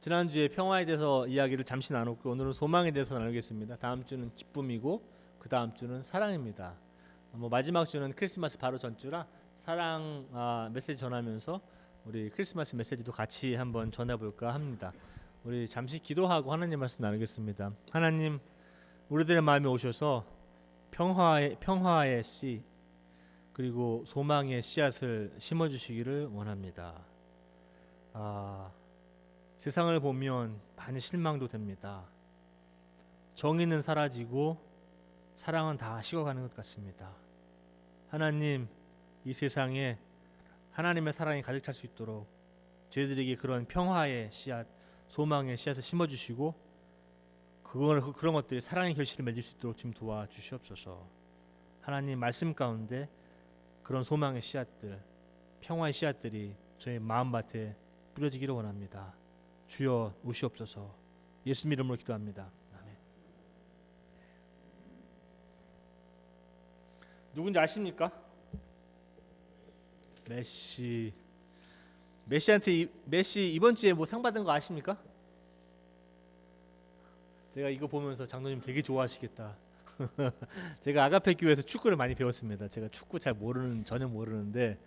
지난주에 평화에 대해서 이야기를 잠시 나눴고 오늘은 소망에 대해서 나누겠습니다. 다음 주는 기쁨이고 그 다음 주는 사랑입니다. 마지막 주는 크리스마스 바로 전주라 사랑 메시지 전하면서 우리 크리스마스 메시지도 같이 한번 전해볼까 합니다. 우리 잠시 기도하고 하나님 말씀 나누겠습니다. 하나님, 우리들의 마음에 오셔서 평화의 씨 그리고 소망의 씨앗을 심어주시기를 원합니다. 세상을 보면 많이 실망도 됩니다. 정의는 사라지고 사랑은 다 식어가는 것 같습니다. 하나님, 이 세상에 하나님의 사랑이 가득 찰 수 있도록 저희들에게 그런 평화의 씨앗, 소망의 씨앗을 심어주시고 그런 것들이 사랑의 결실을 맺을 수 있도록 좀 도와주시옵소서. 하나님 말씀 가운데 그런 소망의 씨앗들, 평화의 씨앗들이 저희 마음밭에 뿌려지기를 원합니다. 주여 오시옵소서. 예수 이름으로 기도합니다. 아멘. 누군지 아십니까? 메시 이번 주에 뭐 상 받은 거 아십니까? 제가 이거 보면서 장로님 되게 좋아하시겠다. 제가 아가페 교회에서 축구를 많이 배웠습니다. 제가 축구 전혀 모르는데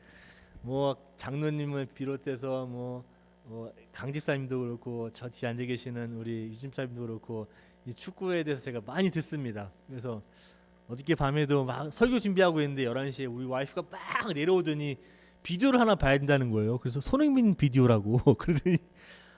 뭐 장로님을 비롯해서 강 집사님도 그렇고 저 뒤에 앉아 계시는 우리 유 집사님도 그렇고 이 축구에 대해서 제가 많이 듣습니다. 그래서 어저께 밤에도 막 설교 준비하고 있는데 11시에 우리 와이프가 막 내려오더니 비디오를 하나 봐야 된다는 거예요. 그래서 손흥민 비디오라고 그러더니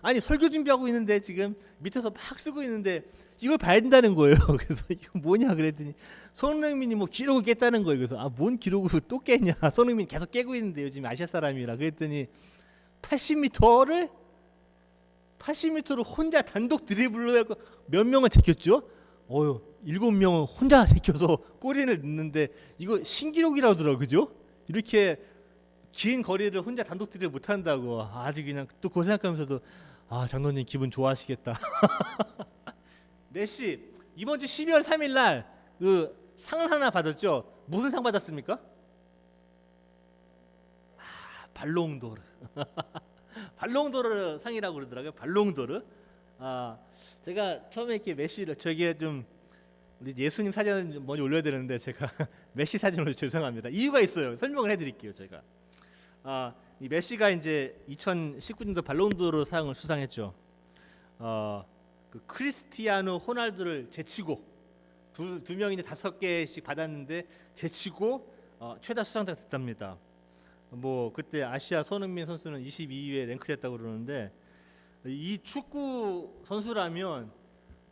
아니 설교 준비하고 있는데 지금 밑에서 막 쓰고 있는데 이걸 봐야 된다는 거예요. 그래서 이거 뭐냐 그랬더니 손흥민이 뭐 기록을 깼다는 거예요. 그래서 뭔 기록을 또 깼냐? 손흥민 계속 깨고 있는데 요즘 아시아 사람이라 그랬더니 80m를 혼자 단독 드리블로 해서 몇 명을 제꼈죠? 7명은 혼자 제껴서 골인을 넣는데 이거 신기록이라고 하더라고요. 그죠? 이렇게 긴 거리를 혼자 단독 드리블 못 한다고. 아주 그냥 또 그거 생각하면서도 장로님 기분 좋아하시겠다. 메시 이번 주 12월 3일 날 그 상을 하나 받았죠? 무슨 상 받았습니까? 발롱도르. 발롱도르 상이라고 그러더라고요. 발롱도르. 제가 처음에 이렇게 메시를 저기에 좀 우리 예수님 사진을 좀 먼저 올려야 되는데 제가 메시 사진으로 죄송합니다. 이유가 있어요. 설명을 해드릴게요. 제가 이 메시가 이제 2019년도 발롱도르 상을 수상했죠. 그 크리스티아노 호날두를 제치고 두 명이 5개씩 받았는데 제치고 최다 수상자가 됐답니다. 그때 아시아 손흥민 선수는 22위에 랭크됐다고 그러는데 이 축구 선수라면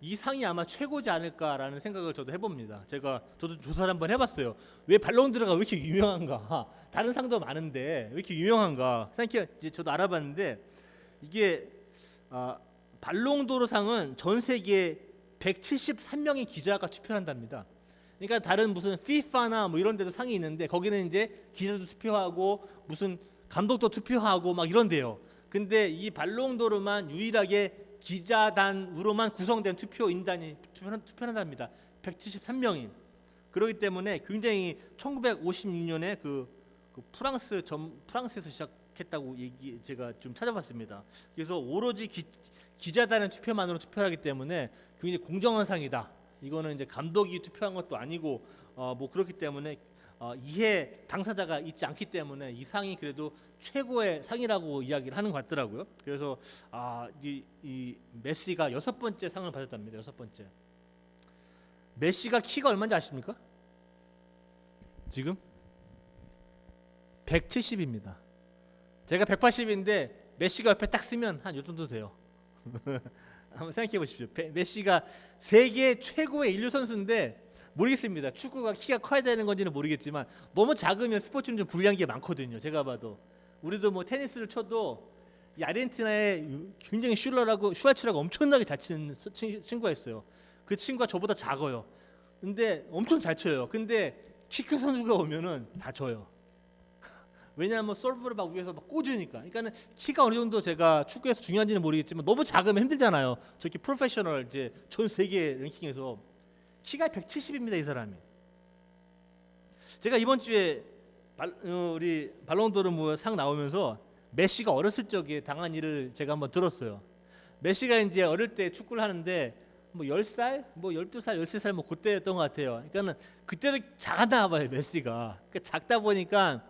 이 상이 아마 최고지 않을까라는 생각을 저도 해봅니다. 저도 조사를 한번 해봤어요. 왜 발롱도르가 왜 이렇게 유명한가? 다른 상도 많은데 왜 이렇게 유명한가? 이제 저도 알아봤는데 이게 발롱도르 상은 전 세계 173명의 기자가 투표한답니다. 그러니까 다른 무슨 FIFA나 이런 데도 상이 있는데 거기는 이제 기자도 투표하고 무슨 감독도 투표하고 막 이런데요. 근데 이 발롱도르만 유일하게 기자단으로만 구성된 투표인단이 투표한답니다. 173명이. 그렇기 때문에 굉장히 1956년에 그 프랑스에서 시작했다고 제가 좀 찾아봤습니다. 그래서 오로지 기자단의 투표만으로 투표하기 때문에 굉장히 공정한 상이다. 이거는 이제 감독이 투표한 것도 아니고 그렇기 때문에 이해 당사자가 있지 않기 때문에 이 상이 그래도 최고의 상이라고 이야기를 하는 것 같더라고요. 그래서 이 메시가 6번째 상을 받았답니다. 6번째. 메시가 키가 얼마인지 아십니까? 지금 170입니다. 제가 180인데 메시가 옆에 딱 쓰면 한 요 정도 돼요. 한번 생각해 보십시오. 메시가 세계 최고의 인류 선수인데 모르겠습니다. 축구가 키가 커야 되는 건지는 모르겠지만 너무 작으면 스포츠는 좀 불리한 게 많거든요. 제가 봐도 우리도 테니스를 쳐도 이 아르헨티나에 굉장히 슈아츠라고 엄청나게 잘 치는 친구가 있어요. 그 친구가 저보다 작아요. 근데 엄청 잘 쳐요. 근데 키 큰 선수가 오면은 다 져요. 왜냐하면 서브를 막 위에서 막 꽂으니까. 그러니까는 키가 어느 정도 제가 축구에서 중요한지는 모르겠지만 너무 작으면 힘들잖아요. 저렇게 프로페셔널 이제 전 세계 랭킹에서 키가 170입니다. 이 사람이. 제가 이번 주에 우리 발롱도르 상 나오면서 메시가 어렸을 적에 당한 일을 제가 한번 들었어요. 메시가 이제 어릴 때 축구를 하는데 뭐 10살, 뭐 12살, 13살 뭐 그때였던 것 같아요. 그러니까는 그때도 작았나 봐요, 메시가. 그러니까 작다 보니까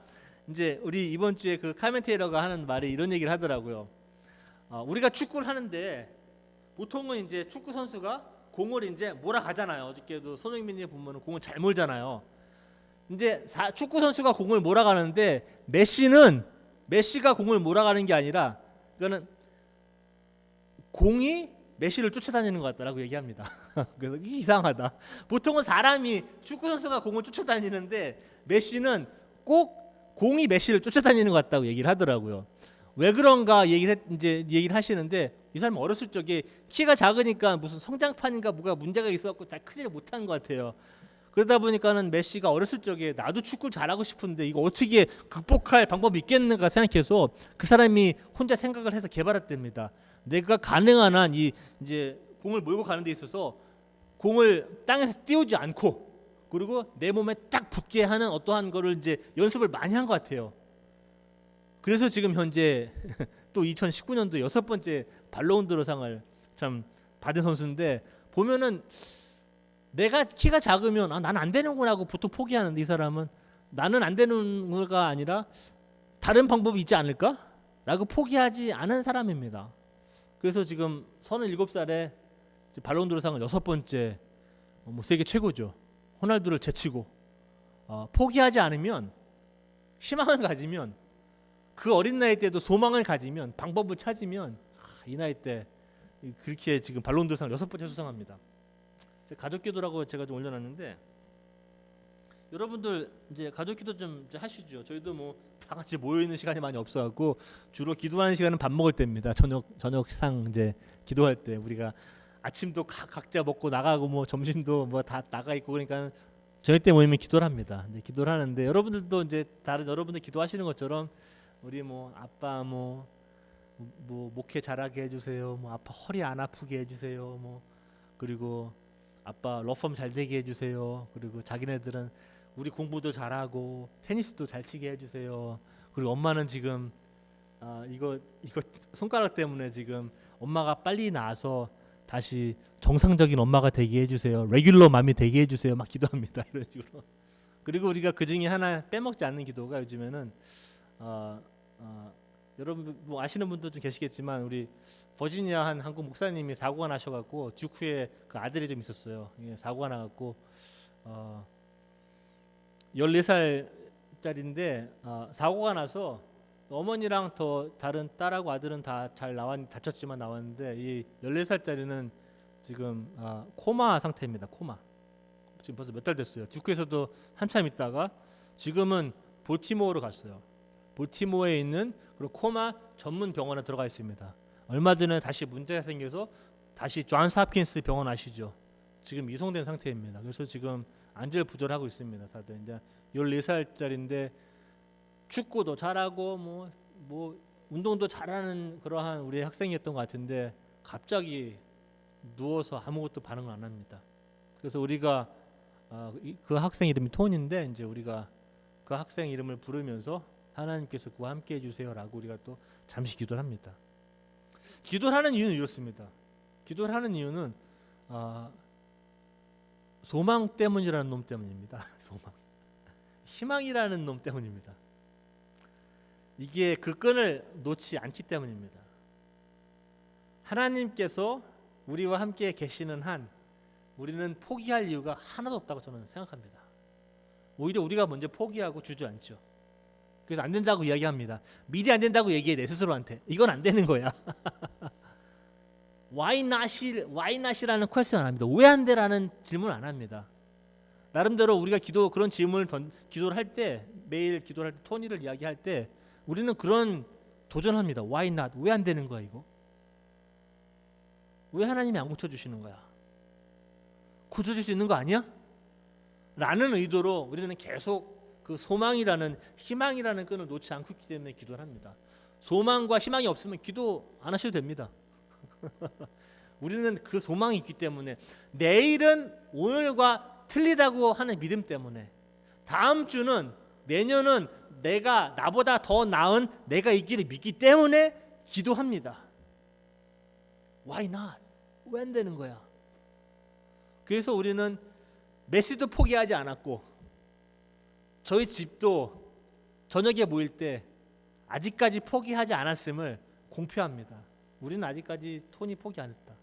이제 우리 이번 주에 그 카멘테이터가 하는 말이 이런 얘기를 하더라고요. 우리가 축구를 하는데 보통은 이제 축구 선수가 공을 이제 몰아가잖아요. 어저께도 손흥민이 보면 공을 잘 몰잖아요. 이제 축구 선수가 공을 몰아가는데 메시가 공을 몰아가는 게 아니라 이거는 공이 메시를 쫓아다니는 것 같다라고 얘기합니다. 그래서 이상하다. 보통은 사람이 축구 선수가 공을 쫓아다니는데 메시는 꼭 공이 메시를 쫓아다니는 것 같다고 얘기를 하더라고요. 왜 그런가 이제 얘기를 하시는데 이 사람 어렸을 적에 키가 작으니까 무슨 성장판인가 뭐가 문제가 있었고 잘 크지 못한 것 같아요. 그러다 보니까는 메시가 어렸을 적에 나도 축구를 잘하고 싶은데 이거 어떻게 극복할 방법이 있겠는가 생각해서 그 사람이 혼자 생각을 해서 개발했답니다. 내가 가능한 한 이제 공을 몰고 가는 데 있어서 공을 땅에서 띄우지 않고 그리고 내 몸에 딱 붙게 하는 어떠한 거를 이제 연습을 많이 한 것 같아요. 그래서 지금 현재 또 2019년도 6번째 발로운드로상을 참 받은 선수인데 보면은 내가 키가 작으면 나는 안 되는구나 하고 보통 포기하는데 이 사람은 나는 안 되는 거가 아니라 다른 방법이 있지 않을까? 라고 포기하지 않은 사람입니다. 그래서 지금 37살에 발로운드로상을 6번째 뭐 세계 최고죠. 호날두를 제치고 포기하지 않으면 희망을 가지면 그 어린 나이 때도 소망을 가지면 방법을 찾으면 이 나이 때 그렇게 지금 발로운드로상을 6번째 수상합니다. 가족기도라고 제가 좀 올려놨는데 여러분들 이제 가족기도 좀 하시죠. 저희도 뭐 다 같이 모여 있는 시간이 많이 없어갖고 주로 기도하는 시간은 밥 먹을 때입니다. 저녁상 이제 기도할 때 우리가 아침도 각자 먹고 나가고 뭐 점심도 뭐 다 나가 있고 그러니까 저녁 때 모이면 기도를 합니다. 이제 기도를 하는데 여러분들도 이제 다른 여러분들 기도하시는 것처럼 우리 뭐 아빠 뭐 목회 잘하게 해주세요. 뭐 아빠 허리 안 아프게 해주세요. 뭐 그리고 아빠 러펌 잘 되게 해주세요. 그리고 자기네들은 우리 공부도 잘하고 테니스도 잘 치게 해주세요. 그리고 엄마는 지금 이거 손가락 때문에 지금 엄마가 빨리 나아서 다시 정상적인 엄마가 되게 해주세요. 레귤러 맘이 되게 해주세요. 막 기도합니다. 이런 식으로. 그리고 우리가 그 중에 하나 빼먹지 않는 기도가 요즘에는 여러분 뭐 아시는 분도 좀 계시겠지만 우리 버지니아 한 한국 목사님이 사고가 나셔갖고 듀크에 그 아들이 좀 있었어요. 사고가 나갖고 14살짜리인데 사고가 나서 어머니랑 더 다른 딸하고 아들은 다 잘 다쳤지만 나왔는데 이 14살짜리는 지금 코마 상태입니다. 코마. 지금 벌써 몇 달 됐어요. 듀크에서도 한참 있다가 지금은 볼티모어로 갔어요. 볼티모어에 있는 그리고 코마 전문 병원에 들어가 있습니다. 얼마 전에 다시 문제가 생겨서 다시 존스 홉킨스 병원 아시죠? 지금 이송된 상태입니다. 그래서 지금 안절부절하고 있습니다. 다들 이제 14살짜리인데 축구도 잘하고 뭐 운동도 잘하는 그러한 우리 학생이었던 것 같은데 갑자기 누워서 아무것도 반응을 안 합니다. 그래서 우리가 그 학생 이름이 톤인데 이제 우리가 그 학생 이름을 부르면서 하나님께서 그와 함께 해주세요라고 우리가 또 잠시 기도를 합니다. 기도를 하는 이유는 이렇습니다. 기도를 하는 이유는 소망 때문이라는 놈 때문입니다. 소망, 희망이라는 놈 때문입니다. 이게 그 끈을 놓지 않기 때문입니다. 하나님께서 우리와 함께 계시는 한 우리는 포기할 이유가 하나도 없다고 저는 생각합니다. 오히려 우리가 먼저 포기하고 주저앉죠. 그래서 안 된다고 이야기합니다. 미리 안 된다고 얘기해 내 스스로한테. 이건 안 되는 거야. Why not이라는 퀘스천 안 합니다. 왜 안 돼라는 질문 안 합니다. 나름대로 우리가 그런 질문을 기도를 할 때 매일 기도를 할 때 토니를 이야기할 때 우리는 그런 도전합니다. Why not? 왜 안 되는 거야 이거? 왜 하나님이 안 고쳐주시는 거야? 고쳐줄 수 있는 거 아니야? 라는 의도로 우리는 계속 그 소망이라는 희망이라는 끈을 놓지 않고 있기 때문에 기도를 합니다. 소망과 희망이 없으면 기도 안 하셔도 됩니다. 우리는 그 소망이 있기 때문에 내일은 오늘과 틀리다고 하는 믿음 때문에 다음 주는 내년은 내가 나보다 더 나은 내가 있기를 믿기 때문에 기도합니다. Why not? 왜 안 되는 거야? 그래서 우리는 메시도 포기하지 않았고 저희 집도 저녁에 모일 때 아직까지 포기하지 않았음을 공표합니다. 우리는 아직까지 톤이 포기 안 했다.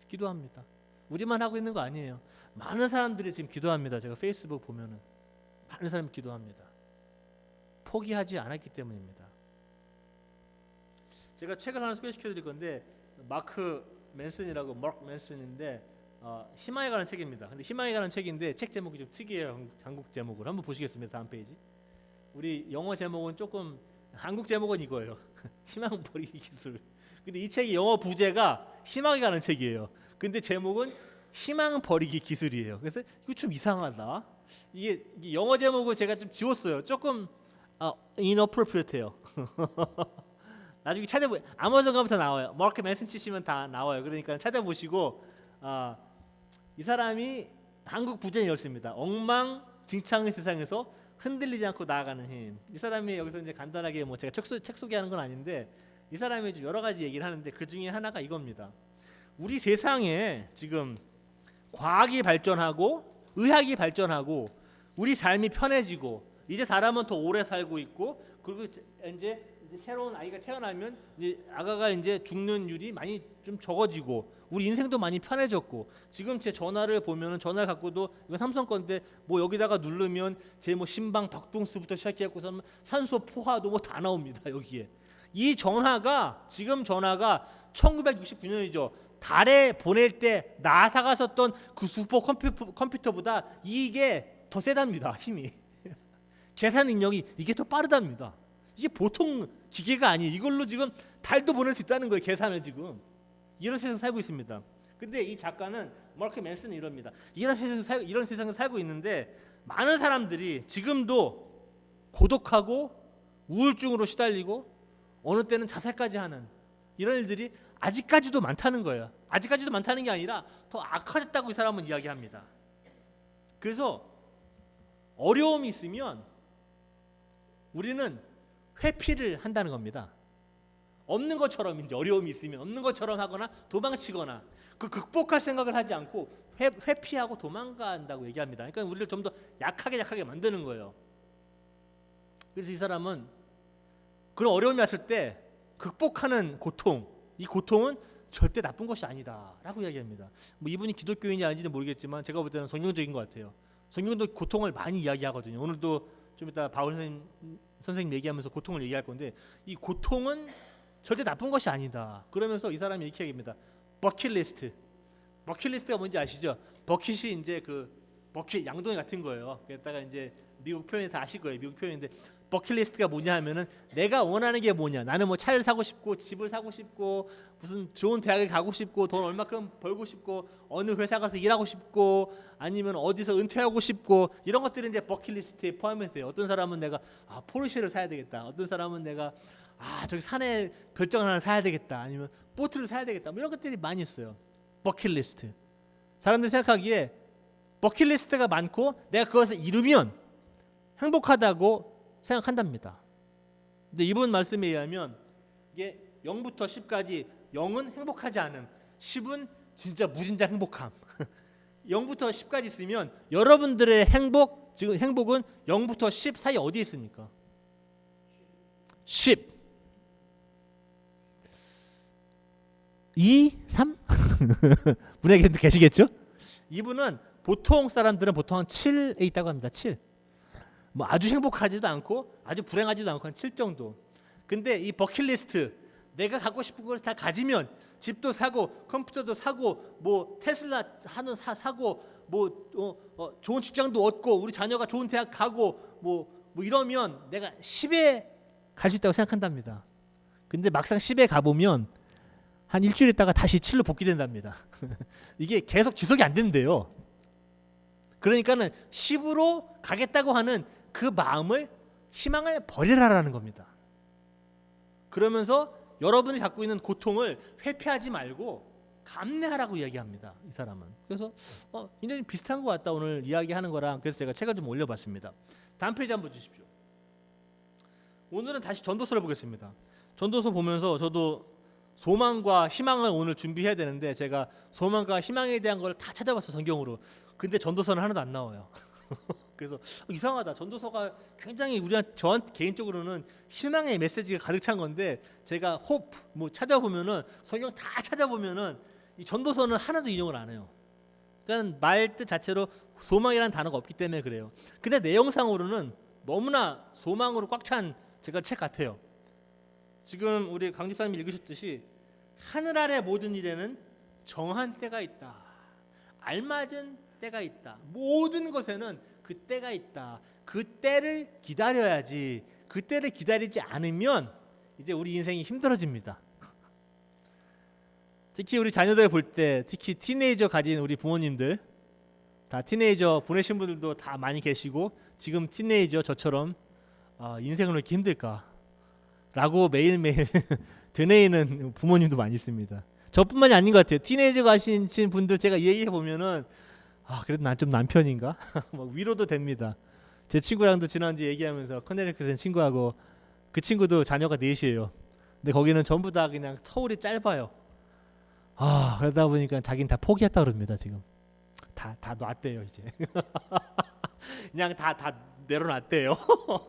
기도합니다. 우리만 하고 있는 거 아니에요. 많은 사람들이 지금 기도합니다. 제가 페이스북 보면은 많은 사람이 기도합니다. 포기하지 않았기 때문입니다. 제가 책을 하나 소개시켜 드릴 건데 마크 맨슨인데 희망에 관한 책입니다. 근데 희망에 관한 책인데 책 제목이 좀 특이해요. 한국 제목을 한번 보시겠습니다. 다음 페이지. 우리 영어 제목은 조금 한국 제목은 이거예요. 희망 버리기 기술. 근데 이 책이 영어 부제가 희망에 관한 책이에요. 근데 제목은 희망 버리기 기술이에요. 그래서 이거 좀 이상하다. 이게 영어 제목을 제가 좀 지웠어요. 조금 inappropriate해요. 나중에 찾아보 아마존 가부터 나와요. 마크 맨슨 치시면 다 나와요. 그러니까 찾아보시고 이 사람이 한국 부제였습니다. 엉망진창의 세상에서 흔들리지 않고 나아가는 힘. 이 사람이 여기서 이제 간단하게 뭐 제가 책 소개하는 건 아닌데 이 사람이 좀 여러 가지 얘기를 하는데 그 중에 하나가 이겁니다. 우리 세상에 지금 과학이 발전하고 의학이 발전하고 우리 삶이 편해지고 이제 사람은 더 오래 살고 있고 그리고 이제 새로운 아이가 태어나면 이제 아가가 이제 죽는율이 많이 좀 적어지고 우리 인생도 많이 편해졌고 지금 제 전화를 보면은 전화 갖고도 이거 삼성 건데 뭐 여기다가 누르면 제 뭐 심방 박동수부터 시작해갖고서는 산소 포화도 뭐 다 나옵니다. 여기에 이 전화가 지금 전화가 1969년이죠. 달에 보낼 때 나사가 썼던 그 슈퍼 컴퓨터보다 이게 더 세답니다. 힘이 계산 능력이 이게 더 빠르답니다. 이게 보통 기계가 아니에요. 이걸로 지금 달도 보낼 수 있다는 거예요. 계산을 지금 이런 세상 살고 있습니다. 근데 이 작가는 마크 맨슨은 이럽니다. 이런 세상에 살고 있는데 많은 사람들이 지금도 고독하고 우울증으로 시달리고 어느 때는 자살까지 하는 이런 일들이 아직까지도 많다는 거예요. 아직까지도 많다는 게 아니라 더 악화됐다고 이 사람은 이야기합니다. 그래서 어려움이 있으면 우리는 회피를 한다는 겁니다. 없는 것처럼 이제 어려움이 있으면 없는 것처럼 하거나 도망치거나 그 극복할 생각을 하지 않고 회피하고 도망간다고 얘기합니다. 그러니까 우리를 좀 더 약하게 만드는 거예요. 그래서 이 사람은 그런 어려움이 왔을 때 극복하는 고통, 이 고통은 절대 나쁜 것이 아니다라고 이야기합니다. 뭐 이분이 기독교인이 아닌지는 모르겠지만 제가 볼 때는 성경적인 것 같아요. 성경도 고통을 많이 이야기하거든요. 오늘도 좀 이따 바울 선생님 얘기하면서 고통을 얘기할 건데 이 고통은 절대 나쁜 것이 아니다. 그러면서 이 사람이 이렇게 얘기합니다. 버킷리스트. 버킷리스트가 뭔지 아시죠? 버킷이 이제 그 버킷 양동이 같은 거예요. 그랬다가 이제 미국 표현이 다 아실 거예요. 미국 표현인데 버킷리스트가 뭐냐 하면은 내가 원하는 게 뭐냐. 나는 뭐 차를 사고 싶고 집을 사고 싶고 무슨 좋은 대학을 가고 싶고 돈 얼마큼 벌고 싶고 어느 회사 가서 일하고 싶고 아니면 어디서 은퇴하고 싶고 이런 것들이 이제 버킷리스트에 포함이 돼요. 어떤 사람은 내가 포르쉐를 사야 되겠다. 어떤 사람은 내가 저기 산에 별장 하나 사야 되겠다. 아니면 보트를 사야 되겠다. 뭐 이런 것들이 많이 있어요. 버킷리스트. 사람들이 생각하기에 버킷리스트가 많고 내가 그것을 이루면 행복하다고 생각한답니다. 근데 이분 말씀에 의하면 이게 0부터 10까지 0은 행복하지 않음, 10은 진짜 무진장 행복함. 0부터 10까지 있으면 여러분들의 지금 행복은 0부터 10 사이 어디에 있습니까? 10 2, 3? 분에게 계시겠죠? 이분은 보통 사람들은 보통 한 7에 있다고 합니다. 7. 뭐 아주 행복하지도 않고 아주 불행하지도 않고 한 7 정도. 근데 이 버킷리스트 내가 갖고 싶은 것을 다 가지면 집도 사고 컴퓨터도 사고 뭐 테슬라 하는 사고 뭐 좋은 직장도 얻고 우리 자녀가 좋은 대학 가고 뭐 이러면 내가 10에 갈 수 있다고 생각한답니다. 근데 막상 10에 가보면 한 일주일 있다가 다시 7로 복귀된답니다. 이게 계속 지속이 안 된대요. 그러니까는 10으로 가겠다고 하는 그 마음을 희망을 버리라라는 겁니다. 그러면서 여러분이 갖고 있는 고통을 회피하지 말고 감내하라고 이야기합니다. 이 사람은. 그래서 굉장히 비슷한 것 같다 오늘 이야기하는 거랑. 그래서 제가 책을 좀 올려봤습니다. 다음 페이지 한번 주십시오. 오늘은 다시 전도서를 보겠습니다. 전도서 보면서 저도 소망과 희망을 오늘 준비해야 되는데 제가 소망과 희망에 대한 걸 다 찾아봤어요, 성경으로. 근데 전도서는 하나도 안 나와요. 그래서 이상하다. 전도서가 굉장히 저한 개인적으로는 희망의 메시지가 가득 찬 건데 제가 호프 뭐 찾아보면은 성경 다 찾아보면은 이 전도서는 하나도 인용을 안 해요. 그러니까 말 뜻 자체로 소망이라는 단어가 없기 때문에 그래요. 근데 내용상으로는 너무나 소망으로 꽉 찬 제가 책 같아요. 지금 우리 강 집사님이 읽으셨듯이 하늘 아래 모든 일에는 정한 때가 있다. 알맞은 때가 있다. 모든 것에는 그 때가 있다. 그 때를 기다려야지. 그 때를 기다리지 않으면 이제 우리 인생이 힘들어집니다. 특히 우리 자녀들 볼 때, 특히 티네이저 가진 우리 부모님들, 다 티네이저 보내신 분들도 다 많이 계시고 지금 티네이저 저처럼 인생을 왜 이렇게 힘들까? 라고 매일매일 되뇌이는 부모님도 많이 있습니다. 저뿐만이 아닌 것 같아요. 티네이저 가신 분들 제가 얘기해 보면은 그래도 난 좀 남편인가? 뭐 위로도 됩니다. 제 친구랑도 지난주 얘기하면서 커네리크슨 친구하고 그 친구도 자녀가 넷이에요. 근데 거기는 전부 다 그냥 터울이 짧아요. 그러다 보니까 자기는 다 포기했다 그럽니다. 지금 다 놨대요 이제. 그냥 다 내려놨대요.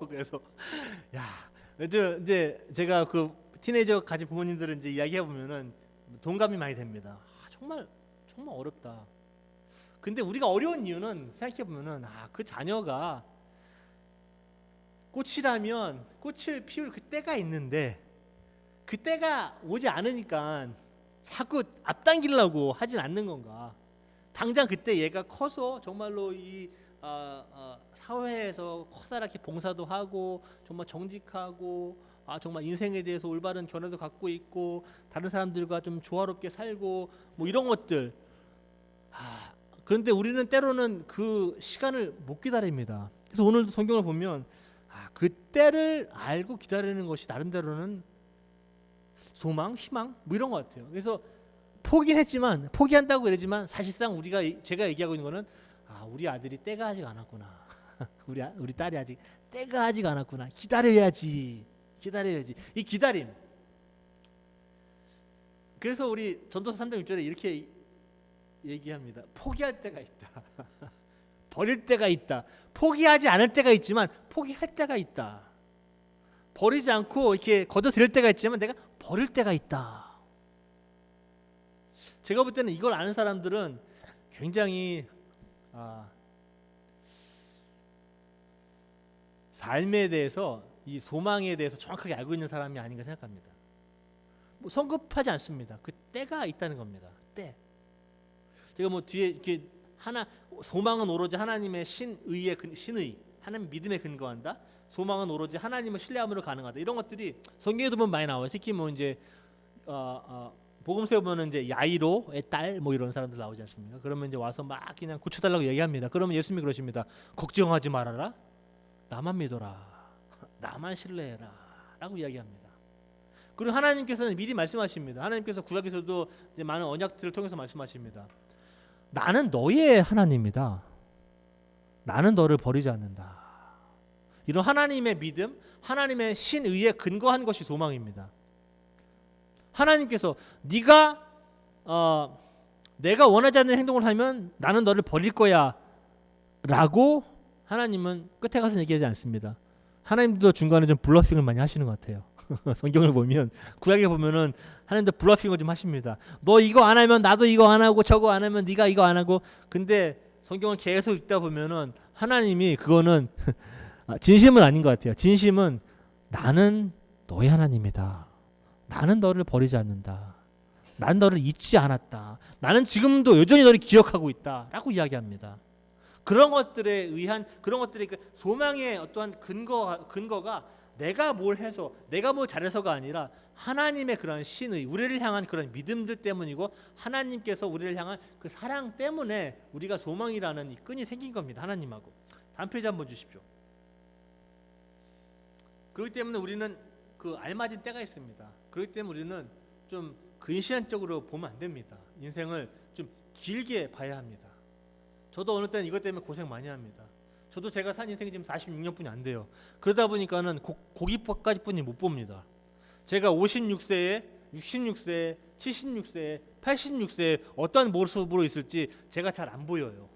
그래서 이제 제가 그 티네이저 가진 부모님들은 이제 이야기해 보면은 동감이 많이 됩니다. 정말 어렵다. 근데 우리가 어려운 이유는 생각해 보면은 그 자녀가 꽃이라면 꽃을 피울 그 때가 있는데 그 때가 오지 않으니까 자꾸 앞당기려고 하진 않는 건가? 당장 그때 얘가 커서 정말로 이 사회에서 커다랗게 봉사도 하고 정말 정직하고 정말 인생에 대해서 올바른 견해도 갖고 있고 다른 사람들과 좀 조화롭게 살고 뭐 이런 것들. 그런데 우리는 때로는 그 시간을 못 기다립니다. 그래서 오늘도 성경을 보면 그 때를 알고 기다리는 것이 나름대로는 소망, 희망 뭐 이런 것 같아요. 그래서 포기했지만 포기한다고 그러지만 사실상 제가 얘기하고 있는 거는 우리 아들이 때가 아직 안 왔구나. 우리 딸이 아직 때가 아직 안 왔구나. 기다려야지. 이 기다림. 그래서 우리 전도서 3장 6절에 이렇게 얘기합니다. 포기할 때가 있다. 버릴 때가 있다. 포기하지 않을 때가 있지만 포기할 때가 있다. 버리지 않고 이렇게 거둬들일 때가 있지만 내가 버릴 때가 있다. 제가 볼 때는 이걸 아는 사람들은 굉장히 삶에 대해서 이 소망에 대해서 정확하게 알고 있는 사람이 아닌가 생각합니다. 뭐 성급하지 않습니다. 그 때가 있다는 겁니다. 때. 제가 뭐 뒤에 이렇게 소망은 오로지 하나님의 신의, 하나님 믿음에 근거한다. 소망은 오로지 하나님을 신뢰함으로 가능하다. 이런 것들이 성경에도 보면 많이 나와요. 특히 뭐 이제 복음서에 보면 이제 야이로의 딸 뭐 이런 사람들 나오지 않습니까? 그러면 이제 와서 막 그냥 고쳐달라고 얘기합니다. 그러면 예수님이 그러십니다. 걱정하지 말아라. 나만 믿어라. 나만 신뢰해라라고 이야기합니다. 그리고 하나님께서는 미리 말씀하십니다. 하나님께서 구약에서도 이제 많은 언약들을 통해서 말씀하십니다. 나는 너의 하나님이다. 나는 너를 버리지 않는다. 이런 하나님의 믿음, 하나님의 신의에 근거한 것이 소망입니다. 하나님께서 네가 내가 원하지 않는 행동을 하면 나는 너를 버릴 거야 라고 하나님은 끝에 가서 얘기하지 않습니다. 하나님도 중간에 좀 블러핑을 많이 하시는 것 같아요. 성경을 보면 구약에 보면은 하나님도 블러핑을 좀 하십니다. 너 이거 안 하면 나도 이거 안 하고 저거 안 하면 네가 이거 안 하고. 근데 성경을 계속 읽다 보면은 하나님이 그거는 진심은 아닌 것 같아요. 진심은 나는 너의 하나님이다. 나는 너를 버리지 않는다. 나는 너를 잊지 않았다. 나는 지금도 여전히 너를 기억하고 있다라고 이야기합니다. 그런 것들에 의한 그런 것들의 그 소망의 어떠한 근거가 내가 뭘 해서 내가 뭘 잘해서가 아니라 하나님의 그런 신의 우리를 향한 그런 믿음들 때문이고 하나님께서 우리를 향한 그 사랑 때문에 우리가 소망이라는 이 끈이 생긴 겁니다. 하나님하고. 다음 페이지 한번 주십시오. 그렇기 때문에 우리는 그 알맞은 때가 있습니다. 그렇기 때문에 우리는 좀 근시안적으로 보면 안 됩니다. 인생을 좀 길게 봐야 합니다. 저도 어느 때는 이것 때문에 고생 많이 합니다. 저도 제가 산 인생이 지금 46년뿐이 안 돼요. 그러다 보니까는 고기까지뿐이 못 봅니다. 제가 56세에 66세, 76세, 86세 어떤 모습으로 있을지 제가 잘 안 보여요.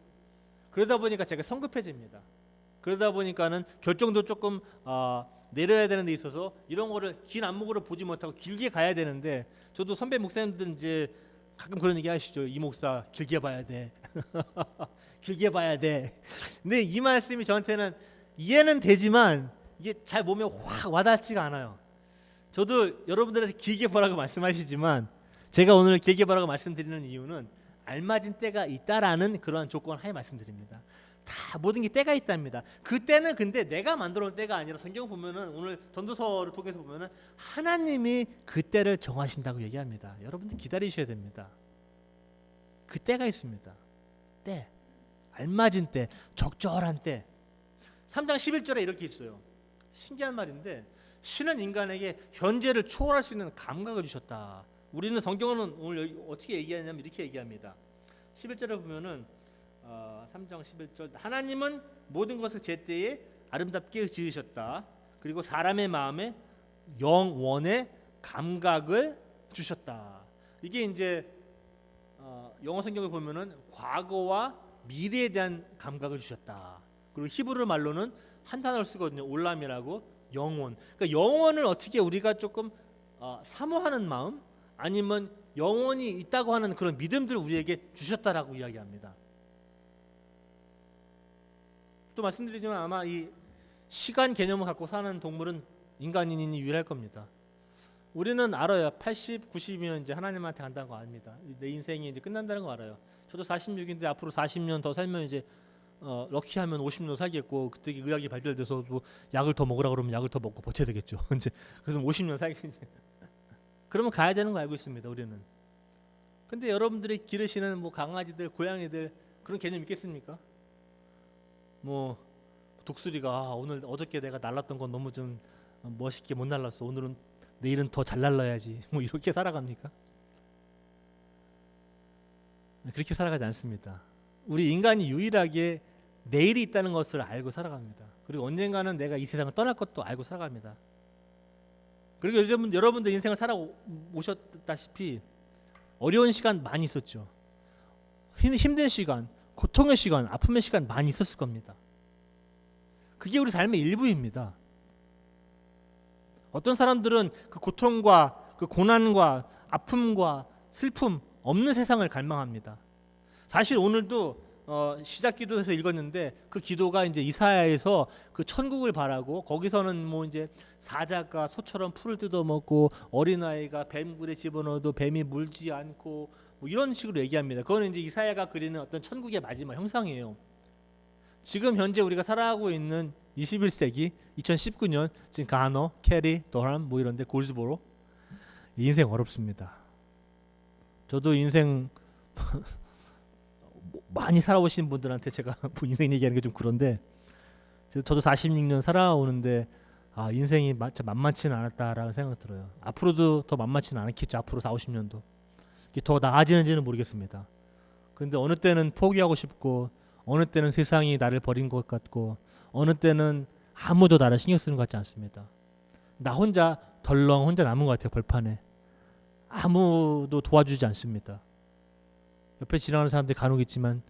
그러다 보니까 제가 성급해집니다. 그러다 보니까는 결정도 조금 내려야 되는 데 있어서 이런 거를 긴 안목으로 보지 못하고 길게 가야 되는데, 저도 선배 목사님들 이제 가끔 그런 얘기 하시죠. 이 목사 길게 봐야 돼. 길게 봐야 돼. 근데 이 말씀이 저한테는 이해는 되지만 이게 잘 몸에 확 와닿지가 않아요. 저도 여러분들한테 길게 보라고 말씀하시지만 제가 오늘 길게 보라고 말씀드리는 이유는 알맞은 때가 있다라는 그러한 조건 하에 말씀드립니다. 다 모든 게 때가 있답니다. 그 때는 근데 내가 만들어 놓은 때가 아니라, 성경 보면은 오늘 전도서를 통해서 보면은 하나님이 그 때를 정하신다고 얘기합니다. 여러분들 기다리셔야 됩니다. 그 때가 있습니다. 때, 알맞은 때, 적절한 때. 3장 11절에 이렇게 있어요. 신기한 말인데, 신은 인간에게 현재를 초월할 수 있는 감각을 주셨다. 우리는 성경은 오늘 어떻게 얘기하냐면 이렇게 얘기합니다. 11절에 보면은 3장 11절, 하나님은 모든 것을 제때에 아름답게 지으셨다. 그리고 사람의 마음에 영원의 감각을 주셨다. 이게 이제 영어 성경을 보면은 과거와 미래에 대한 감각을 주셨다. 그리고 히브리 말로는 한 단어를 쓰거든요. 올람이라고, 영원. 그러니까 영원을 어떻게 우리가 조금 사모하는 마음, 아니면 영원이 있다고 하는 그런 믿음들을 우리에게 주셨다라고 이야기합니다. 또 말씀드리지만 아마 이 시간 개념을 갖고 사는 동물은 인간인이 유일할 겁니다. 우리는 알아요. 80, 90이면 이제 하나님한테 간다는 거 압니다. 내 인생이 이제 끝난다는 거 알아요. 저도 46인데 앞으로 40년 더 살면 이제 럭키하면 50년 살겠고, 그때 의학이 발달돼서 또 약을 더 먹으라 그러면 약을 더 먹고 버텨야 되겠죠. 이제 그래서 50년 살겠지. 그러면 가야 되는 거 알고 있습니다. 우리는. 근데 여러분들이 기르시는 뭐 강아지들, 고양이들 그런 개념 있겠습니까? 뭐 독수리가 오늘 어저께 내가 날랐던 건 너무 좀 멋있게 못 날랐어. 내일은 더 잘 날라야지. 뭐 이렇게 살아갑니까? 그렇게 살아가지 않습니다. 우리 인간이 유일하게 내일이 있다는 것을 알고 살아갑니다. 그리고 언젠가는 내가 이 세상을 떠날 것도 알고 살아갑니다. 그리고 요즘 여러분들 인생을 살아오셨다시피 어려운 시간 많이 있었죠. 힘든 시간, 고통의 시간, 아픔의 시간 많이 있었을 겁니다. 그게 우리 삶의 일부입니다. 어떤 사람들은 그 고통과 그 고난과 아픔과 슬픔 없는 세상을 갈망합니다. 사실 오늘도 시작 기도에서 읽었는데, 그 기도가 이제 이사야에서 그 천국을 바라고, 거기서는 뭐 이제 사자가 소처럼 풀을 뜯어먹고 어린아이가 뱀굴에 집어넣어도 뱀이 물지 않고 뭐 이런 식으로 얘기합니다. 그거는 이제 이사야가 그리는 어떤 천국의 마지막 형상이에요. 지금 현재 우리가 살아가고 있는 21세기 2019년 지금 가너, 캐리, 도람 뭐 이런데 골즈보로 인생 어렵습니다. 저도 인생 많이 살아오신 분들한테 제가 뭐 인생 얘기하는 게 좀 그런데, 저도 46년 살아오는데 인생이 만만치는 않았다라는 생각 들어요. 앞으로도 더 만만치는 않겠죠. 앞으로 4, 50년도 이게 더 나아지는지는 모르겠습니다. 그런데 어느 때는 포기하고 싶고, 어느 때는 세상이 나를 버린 것 같고, 어느 때는 아무도 나를 신경 쓰는 것 같지 않습니다. 나 혼자 덜렁 혼자 남은 것 같아요. 벌판에 아무도 도와주지 않습니다. 옆에 지나가는 사람들이 간혹 있지만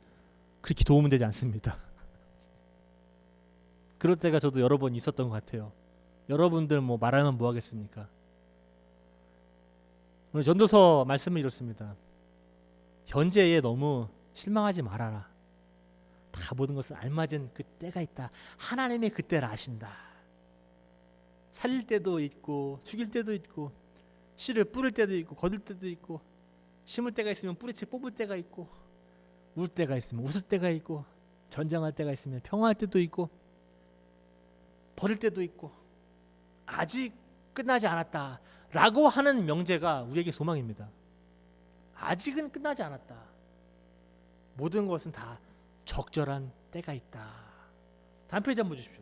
그렇게 도움은 되지 않습니다. 그럴 때가 저도 여러 번 있었던 것 같아요. 여러분들 뭐 말하면 뭐 하겠습니까? 오늘 전도서 말씀은 이렇습니다. 현재에 너무 실망하지 말아라. 다 모든 것을 알맞은 그 때가 있다. 하나님의 그 때를 아신다. 살릴 때도 있고 죽일 때도 있고, 씨를 뿌릴 때도 있고 거둘 때도 있고, 심을 때가 있으면 뿌리채 뽑을 때가 있고, 울 때가 있으면 웃을 때가 있고, 전쟁할 때가 있으면 평화할 때도 있고, 버릴 때도 있고, 아직 끝나지 않았다 라고 하는 명제가 우리에게 소망입니다. 아직은 끝나지 않았다. 모든 것은 다 적절한 때가 있다. 다음 페이지 한번 보십시오.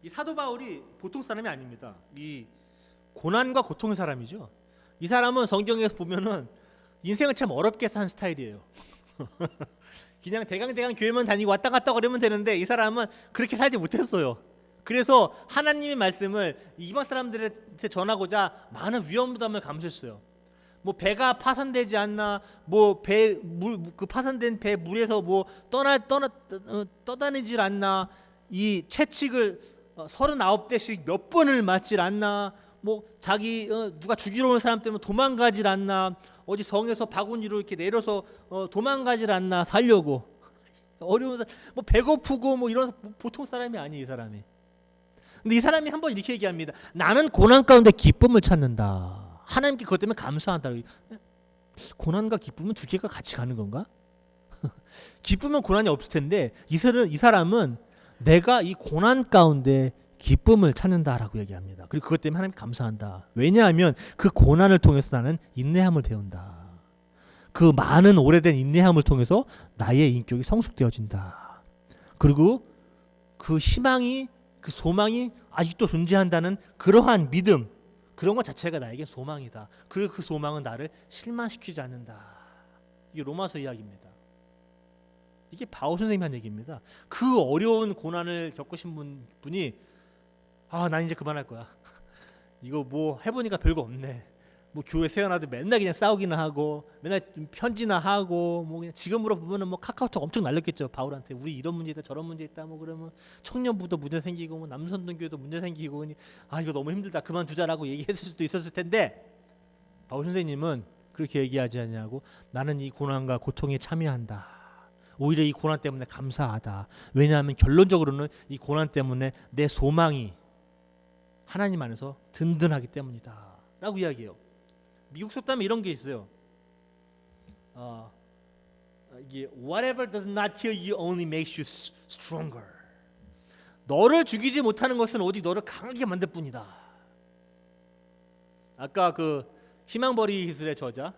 이 사도 바울이 보통 사람이 아닙니다. 이 고난과 고통의 사람이죠. 이 사람은 성경에서 보면은 인생을 참 어렵게 산 스타일이에요. 그냥 대강 교회만 다니고 왔다 갔다 그러면 되는데, 이 사람은 그렇게 살지 못했어요. 그래서 하나님의 말씀을 이방 사람들한테 전하고자 많은 위험 부담을 감수했어요. 뭐 배가 파손되지 않나, 뭐 배 물 그 파손된 배 물에서 뭐 떠다니질 않나, 이 채찍을 39대씩 몇 번을 맞질 않나, 뭐 자기 누가 죽이러 온 사람 때문에 도망가질 않나, 어디 성에서 바구니로 이렇게 내려서 도망가질 않나 살려고. 어려운 사람, 뭐 배고프고 뭐 이런 보통 사람이 아니에요, 이 사람이. 근데 이 사람이 한번 이렇게 얘기합니다. 나는 고난 가운데 기쁨을 찾는다. 하나님께 그것 때문에 감사한다. 고난과 기쁨은 두 개가 같이 가는 건가? 기쁨은 고난이 없을 텐데 이 사람은 내가 이 고난 가운데 기쁨을 찾는다라고 얘기합니다. 그리고 그것 때문에 하나님 감사한다. 왜냐하면 그 고난을 통해서 나는 인내함을 배운다. 그 많은 오래된 인내함을 통해서 나의 인격이 성숙되어진다. 그리고 그 희망이, 그 소망이 아직도 존재한다는 그러한 믿음, 그런 것 자체가 나에게 소망이다. 그리고 그 소망은 나를 실망시키지 않는다. 이게 로마서 이야기입니다. 이게 바울 선생님이 한 얘기입니다. 그 어려운 고난을 겪으신 분이 난 이제 그만할 거야. 이거 뭐 해보니까 별거 없네. 뭐 교회 세워놔도 맨날 그냥 싸우기나 하고 맨날 편지나 하고 뭐 그냥 지금으로 보면은 뭐 카카오톡 엄청 날렸겠죠. 바울한테 우리 이런 문제 있다 저런 문제 있다 뭐 그러면 청년부도 문제 생기고 뭐 남선동교회도 문제 생기고 이거 너무 힘들다 그만두자라고 얘기했을 수도 있었을 텐데 바울 선생님은 그렇게 얘기하지 않냐고 나는 이 고난과 고통에 참여한다. 오히려 이 고난 때문에 감사하다. 왜냐하면 결론적으로는 이 고난 때문에 내 소망이 하나님 안에서 든든하기 때문이다 라고 이야기해요. 미국 속담에 이런 게 있어요. 이게 whatever does not kill you only makes you stronger. 너를 죽이지 못하는 것은 오직 너를 강하게 만들 뿐이다. 아까 그 희망버리 기술의 저자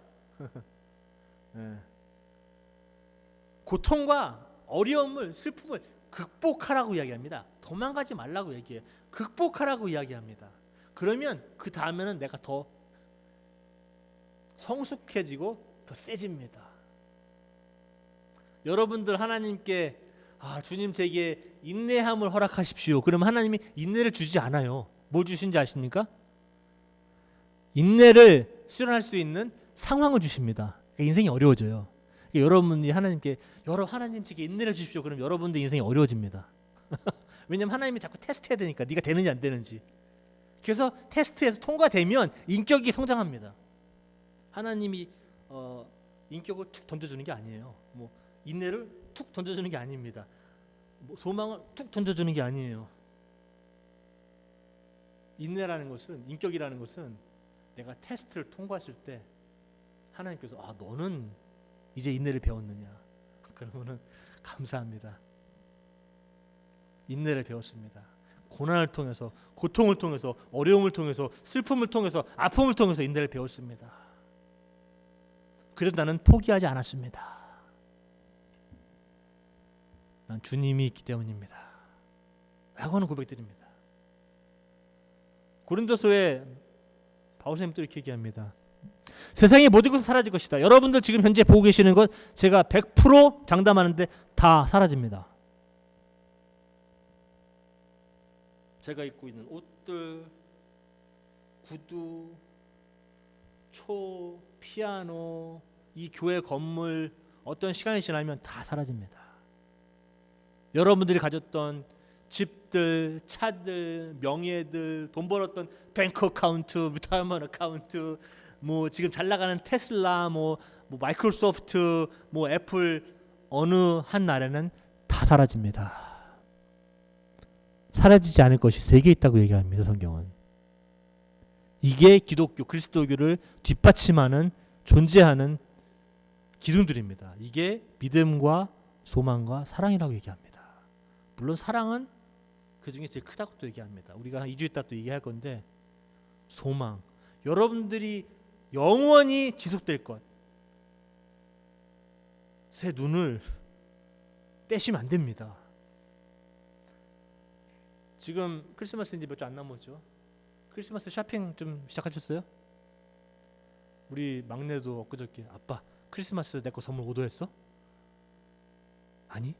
고통과 어려움을 슬픔을 극복하라고 이야기합니다. 도망가지 말라고 얘기해요. 극복하라고 이야기합니다. 그러면 그 다음에는 내가 더 성숙해지고 더 세집니다. 여러분들 하나님께 주님 제게 인내함을 허락하십시오. 그럼 하나님이 인내를 주지 않아요. 뭘 주신지 아십니까? 인내를 수련할 수 있는 상황을 주십니다. 그러니까 인생이 어려워져요. 그러니까 여러분이 하나님께 하나님 제게 인내를 주십시오. 그럼 여러분들 인생이 어려워집니다. 왜냐하면 하나님이 자꾸 테스트해야 되니까 네가 되는지 안 되는지. 그래서 테스트에서 통과되면 인격이 성장합니다. 하나님이 인격을 툭 던져주는 게 아니에요. 뭐 인내를 툭 던져주는 게 아닙니다. 뭐 소망을 툭 던져주는 게 아니에요. 인내라는 것은, 인격이라는 것은 내가 테스트를 통과했을 때 하나님께서 너는 이제 인내를 배웠느냐? 그러면은 감사합니다. 인내를 배웠습니다. 고난을 통해서, 고통을 통해서, 어려움을 통해서, 슬픔을 통해서, 아픔을 통해서 인내를 배웠습니다. 그래도 나는 포기하지 않았습니다. 난 주님이 있기 때문입니다. 라고 하는 고백드립니다. 고린도서에 바울 선생님이 또 이렇게 얘기합니다. 세상의 모든 것은 사라질 것이다. 여러분들 지금 현재 보고 계시는 것 제가 100% 장담하는데 다 사라집니다. 제가 입고 있는 옷들, 구두, 초, 피아노, 이 교회 건물 어떤 시간이 지나면 다 사라집니다. 여러분들이 가졌던 집들, 차들, 명예들, 돈 벌었던 뱅크 어카운트, 리타이어먼트 어카운트, 뭐 지금 잘 나가는 테슬라, 뭐 마이크로소프트, 뭐 애플 어느 한 날에는 다 사라집니다. 사라지지 않을 것이 세 개 있다고 얘기합니다. 성경은. 이게 기독교, 그리스도교를 뒷받침하는 존재하는 기둥들입니다. 이게 믿음과 소망과 사랑이라고 얘기합니다. 물론 사랑은 그 중에 제일 크다고 또 얘기합니다. 우리가 한 2주 있다 또 얘기할 건데 소망, 여러분들이 영원히 지속될 것, 새 눈을 떼시면 안 됩니다. 지금 크리스마스 이제 몇 주 안 남았죠. 크리스마스 쇼핑 좀 시작하셨어요? 우리 막내도 엊그저께 아빠 크리스마스 내 거 선물 오더했어? 아니?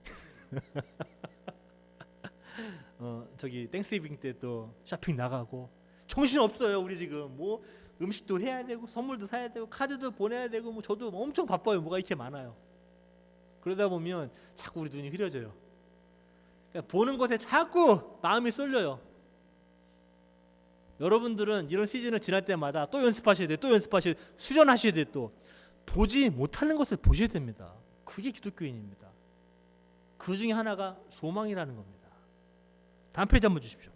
저기 땡스기빙 때 또 쇼핑 나가고 정신 없어요. 우리 지금 뭐 음식도 해야 되고 선물도 사야 되고 카드도 보내야 되고 뭐 저도 엄청 바빠요. 뭐가 이렇게 많아요. 그러다 보면 자꾸 우리 눈이 흐려져요. 그러니까 보는 것에 자꾸 마음이 쏠려요. 여러분들은 이런 시즌을 지날 때마다 또 연습하셔야 돼요. 또 연습하셔야 돼요. 수련하셔야 돼요. 또 보지 못하는 것을 보셔야 됩니다. 그게 기독교인입니다. 그 중에 하나가 소망이라는 겁니다. 다음 페이지 한번 주십시오.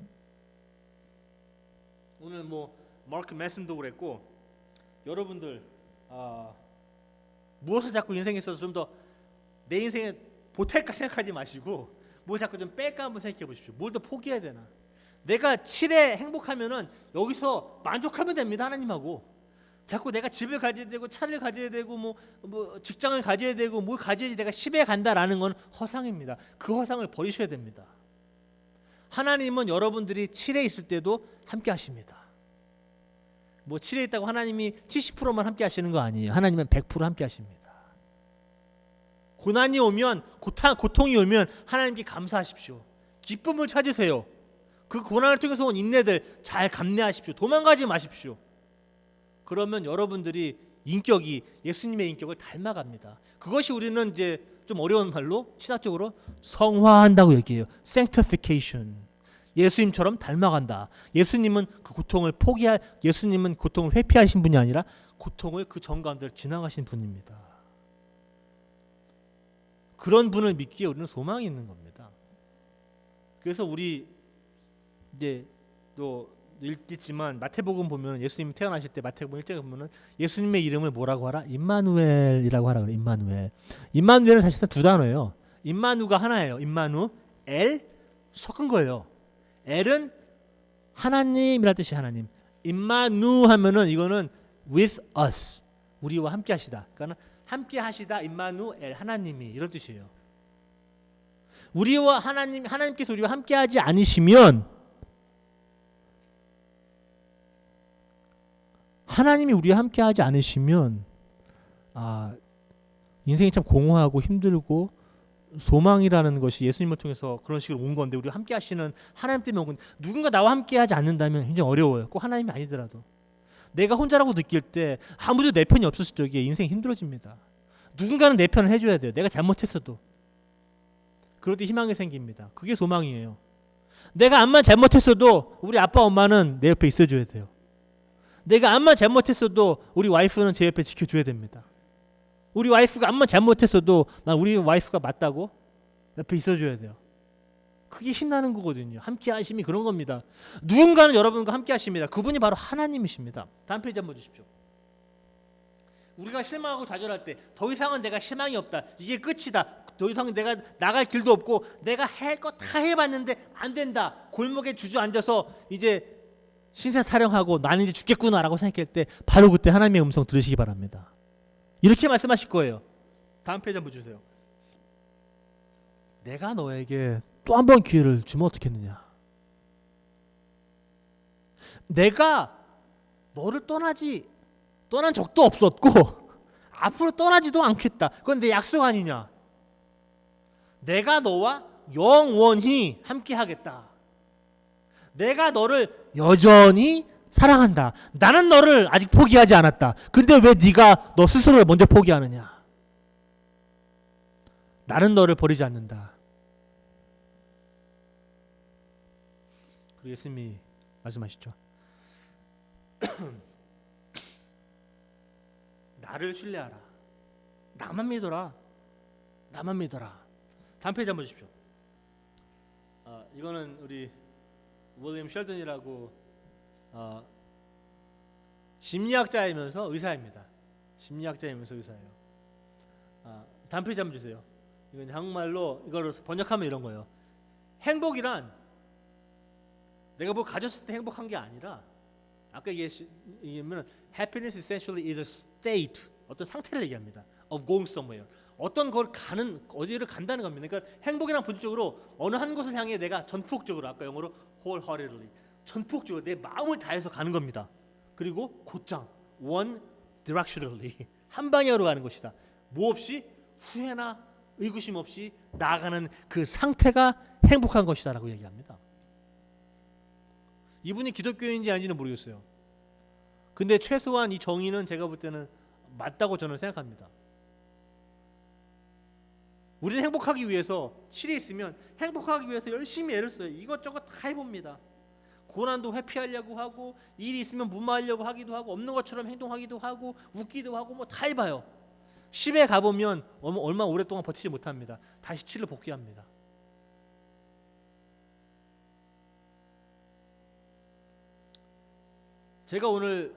오늘 뭐 마크 맨슨도 그랬고 여러분들 무엇을 자꾸 인생에 있어서 좀 더 내 인생에 보탤까 생각하지 마시고 뭘 자꾸 좀 뺄까 한번 생각해 보십시오. 뭘 더 포기해야 되나. 내가 7에 행복하면은 여기서 만족하면 됩니다. 하나님하고. 자꾸 내가 집을 가져야 되고 차를 가져야 되고 뭐 직장을 가져야 되고 뭘 가져야지 내가 10에 간다라는 건 허상입니다. 그 허상을 버리셔야 됩니다. 하나님은 여러분들이 7에 있을 때도 함께 하십니다. 뭐 7에 있다고 하나님이 70%만 함께 하시는 거 아니에요. 하나님은 100% 함께 하십니다. 고난이 오면 고통이 오면 하나님께 감사하십시오. 기쁨을 찾으세요. 그 고난을 통해서 온 인내들 잘 감내하십시오. 도망가지 마십시오. 그러면 여러분들이 인격이 예수님의 인격을 닮아갑니다. 그것이 우리는 이제 좀 어려운 말로 신학적으로 성화한다고 얘기해요. sanctification. 예수님처럼 닮아간다. 예수님은 그 고통을 예수님은 고통을 회피하신 분이 아니라 고통을 그 전 가운데 지나가신 분입니다. 그런 분을 믿기에 우리는 소망이 있는 겁니다. 그래서 우리 이제 또 읽겠지만 마태복음 보면 예수님이 태어나실 때 마태복음 1장에 보면은 예수님의 이름을 뭐라고 하라? 임마누엘이라고 하라 그래. 임마누엘. 임마누엘은 사실상 두 단어예요. 임마누가 하나예요. 임마누, 엘 섞은 거예요. 엘은 하나님이라는 뜻이 하나님. 임마누 하면은 이거는 with us. 우리와 함께 하시다. 그러니까 함께 하시다 임마누엘 하나님이 이런 뜻이에요. 우리와 하나님께서 우리와 함께 하지 않으시면 하나님이 우리와 함께 하지 않으시면 인생이 참 공허하고 힘들고 소망이라는 것이 예수님을 통해서 그런 식으로 온 건데 우리와 함께 하시는 하나님 때문에 온 건데 누군가 나와 함께 하지 않는다면 굉장히 어려워요. 꼭 하나님이 아니더라도. 내가 혼자라고 느낄 때 아무도 내 편이 없었을 적에 인생이 힘들어집니다. 누군가는 내 편을 해줘야 돼요. 내가 잘못했어도. 그럴 때 희망이 생깁니다. 그게 소망이에요. 내가 암만 잘못했어도 우리 아빠 엄마는 내 옆에 있어줘야 돼요. 내가 암만 잘못했어도 우리 와이프는 제 옆에 지켜줘야 됩니다. 우리 와이프가 암만 잘못했어도 난 우리 와이프가 맞다고 옆에 있어줘야 돼요. 그게 신나는 거거든요. 함께 하심이 그런 겁니다. 누군가는 여러분과 함께 하십니다. 그분이 바로 하나님이십니다. 다음 페이지 한번 주십시오. 우리가 실망하고 좌절할 때 더 이상은 내가 희망이 없다. 이게 끝이다. 더 이상 내가 나갈 길도 없고 내가 할 거 다 해봤는데 안 된다. 골목에 주저앉아서 이제 신세 타령하고 나는 이제 죽겠구나라고 생각할 때 바로 그때 하나님의 음성 들으시기 바랍니다. 이렇게 말씀하실 거예요. 다음 페이지 한번 주세요. 내가 너에게 또 한 번 기회를 주면 어떻겠느냐. 내가 너를 떠난 적도 없었고 앞으로 떠나지도 않겠다. 그건 내 약속 아니냐. 내가 너와 영원히 함께 하겠다. 내가 너를 여전히 사랑한다. 나는 너를 아직 포기하지 않았다. 근데 왜 네가 너 스스로를 먼저 포기하느냐. 나는 너를 버리지 않는다. 그리고 예수님이 말씀하시죠. 나를 신뢰하라. 나만 믿어라. 나만 믿어라. 다음 페이지 한번 주십시오. 이거는 우리 윌리엄 셸던이라고 심리학자이면서 의사입니다. 심리학자이면서 의사예요. 다음 페이지 한번 주세요. 이건 한국말로 이걸 번역하면 이런 거예요. 행복이란 내가 뭘 가졌을 때 행복한 게 아니라 아까 얘기하면 happiness essentially is a state, 어떤 상태를 얘기합니다. of going somewhere. 어떤 걸 어디를 간다는 겁니다. 그러니까 행복이란 본질적으로 어느 한 곳을 향해 내가 전폭적으로 아까 영어로 wholeheartedly 전폭적으로 내 마음을 다해서 가는 겁니다. 그리고 곧장 one directionally 한 방향으로 가는 것이다. 뭐 없이 후회나 의구심 없이 나아가는 그 상태가 행복한 것이다라고 얘기합니다. 이분이 기독교인지 아닌지는 모르겠어요. 근데 최소한 이 정의는 제가 볼 때는 맞다고 저는 생각합니다. 우리는 행복하기 위해서, 실이 있으면 행복하기 위해서 열심히 애를 써요. 이것저것 다 해봅니다. 고난도 회피하려고 하고, 일이 있으면 무마하려고 하기도 하고, 없는 것처럼 행동하기도 하고, 웃기도 하고, 뭐 다 해봐요. 10에 가보면 얼마 오랫동안 버티지 못합니다. 다시 7로 복귀합니다. 제가 오늘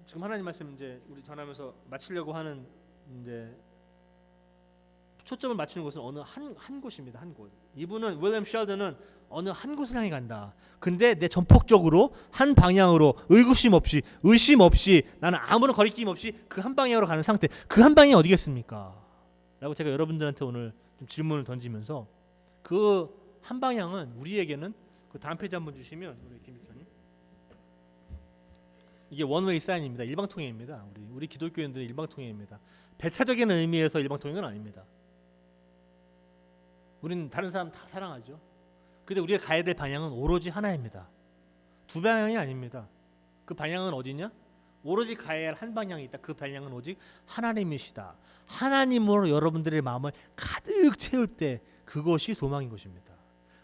지금 하나님 말씀 이제 우리 전하면서 마치려고 하는 이제 초점을 맞추는 곳은 어느 한 곳입니다. 한 곳. 이분은 윌리엄 셸던은 어느 한 곳을 향해 간다. 근데 내 전폭적으로 한 방향으로 의구심 없이 의심 없이 나는 아무런 거리낌 없이 그 한 방향으로 가는 상태. 그 한 방향이 어디겠습니까? 라고 제가 여러분들한테 오늘 좀 질문을 던지면서 그 한 방향은 우리에게는 그 다음 페이지 한번 주시면 우리 김 목사님. 이게 원웨이 사인입니다. 일방통행입니다. 우리 기독교인들은 일방통행입니다. 배타적인 의미에서 일방통행은 아닙니다. 우리는 다른 사람 다 사랑하죠. 근데 우리가 가야 될 방향은 오로지 하나입니다. 두 방향이 아닙니다. 그 방향은 어디냐? 오로지 가야 할 한 방향이 있다. 그 방향은 오직 하나님이시다. 하나님으로 여러분들의 마음을 가득 채울 때 그것이 소망인 것입니다.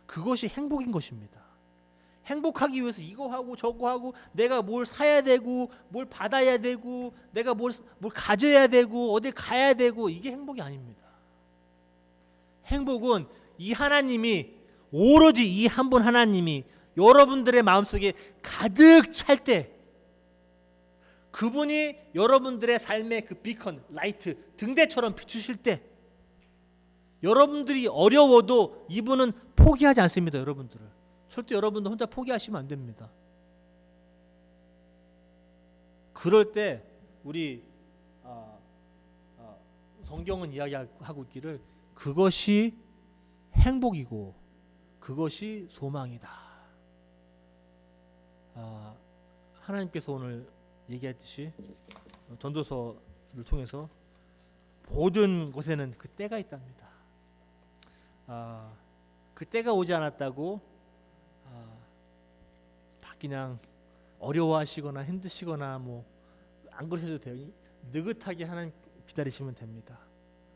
그것이 행복인 것입니다. 행복하기 위해서 이거 하고 저거 하고 내가 뭘 사야 되고 뭘 받아야 되고 내가 뭘 가져야 되고 어디 가야 되고 이게 행복이 아닙니다. 행복은 이 하나님이 오로지 이 한 분 하나님이 여러분들의 마음속에 가득 찰 때 그분이 여러분들의 삶의 그 비컨, 라이트, 등대처럼 비추실 때 여러분들이 어려워도 이분은 포기하지 않습니다. 여러분들을. 절대 여러분들 혼자 포기하시면 안 됩니다. 그럴 때 우리 성경은 이야기하고 있기를 그것이 행복이고 그것이 소망이다. 하나님께서 오늘 얘기했듯이 전도서를 통해서 모든 곳에는 그 때가 있답니다. 그 때가 오지 않았다고 그냥 어려워하시거나 힘드시거나 뭐 안 그러셔도 돼요. 느긋하게 하나님 기다리시면 됩니다.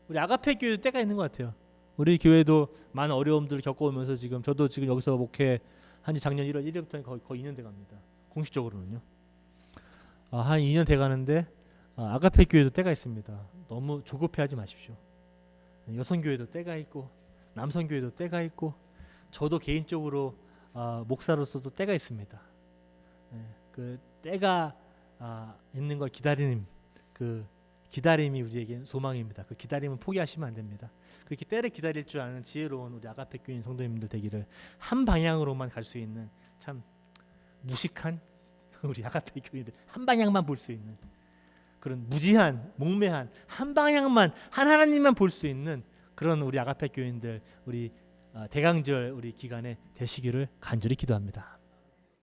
우리 아가페 교회도 때가 있는 것 같아요. 우리 교회도 많은 어려움들을 겪어오면서 저도 지금 여기서 목회 한지 작년 1월 1일부터 거의 2년 돼갑니다. 공식적으로는요. 한 2년 돼가는데 아가페 교회도 때가 있습니다. 너무 조급해하지 마십시오. 여성교회도 때가 있고 남성교회도 때가 있고 저도 개인적으로 목사로서도 때가 있습니다. 그 때가 있는 걸 기다리는 그 기다림이 우리에겐 소망입니다. 그 기다림은 포기하시면 안 됩니다. 그렇게 때를 기다릴 줄 아는 지혜로운 우리 아가페 교인 성도님들 되기를 한 방향으로만 갈 수 있는 참 무식한 우리 아가페 교인들 한 방향만 볼 수 있는 그런 무지한 몽매한 한 방향만 한 하나님만 볼 수 있는 그런 우리 아가페 교인들 우리 대강절 우리 기간에 되시기를 간절히 기도합니다.